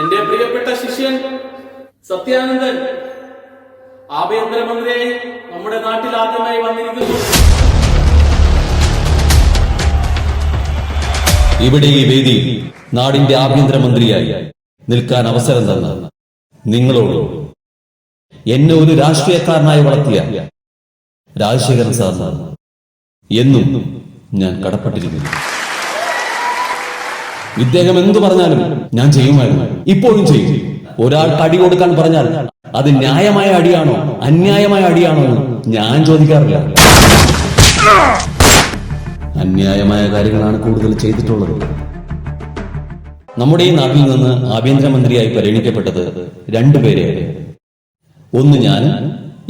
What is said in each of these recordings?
എന്റെ പ്രിയപ്പെട്ട ശിഷ്യൻ സത്യാനന്ദൻ ആഭ്യന്തരമന്ത്രിയായി നമ്മുടെ നാട്ടിൽ ആദ്യമായി വന്നിരിക്കുന്നു. ഇവിടെ ഈ വേദി നാടിന്റെ ആഭ്യന്തരമന്ത്രിയായി നിൽക്കാൻ അവസരം തന്ന നിങ്ങളോട് എന്നെ ഒരു രാഷ്ട്രീയക്കാരനായി വളർത്തിയ രാജശേഖരൻ സാറിന് എന്നും ഞാൻ കടപ്പെട്ടിരിക്കുന്നു. ഇദ്ദേഹം എന്തു പറഞ്ഞാലും ഞാൻ ചെയ്യുമായിരുന്നു, ഇപ്പോഴും ചെയ്യും. ഒരാൾക്ക് അടി കൊടുക്കാൻ പറഞ്ഞാൽ അത് ന്യായമായ അടിയാണോ അന്യായമായ അടിയാണോ എന്ന് ഞാൻ ചോദിക്കാറില്ല. അന്യായമായ കാര്യങ്ങളാണ് കൂടുതൽ ചെയ്തിട്ടുള്ളത്. നമ്മുടെ ഈ നാട്ടിൽ നിന്ന് ആഭ്യന്തരമന്ത്രിയായി പരിഗണിക്കപ്പെട്ടത് രണ്ടുപേരെ, ഒന്ന് ഞാൻ,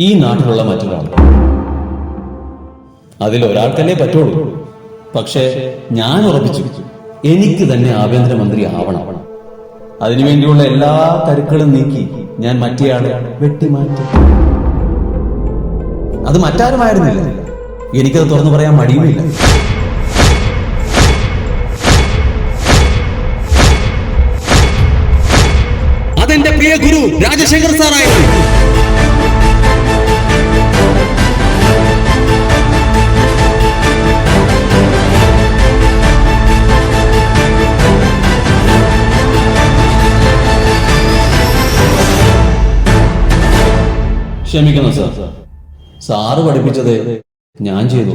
ഈ നാട്ടിലുള്ള മറ്റൊരാൾ. അതിലൊരാൾക്കല്ലേ പറ്റുള്ളൂ. പക്ഷേ ഞാൻ ഉറപ്പിച്ചു, എനിക്ക് തന്നെ ആഭ്യന്തരമന്ത്രി ആവണം. അതിനുവേണ്ടിയുള്ള എല്ലാ കരുക്കളും നീക്കി ഞാൻ മറ്റേയാളെ വെട്ടിമാറ്റി. അത് മറ്റാരുമായിരുന്നില്ല, എനിക്കത് തുറന്നു പറയാൻ മടിയുമില്ല. അതെന്റെ പ്രിയ ഗുരു രാജശേഖർ സാറായിരുന്നു. ക്ഷമിക്കണം സാർ, സാറ് പഠിപ്പിച്ചത് ഞാൻ ചെയ്തു.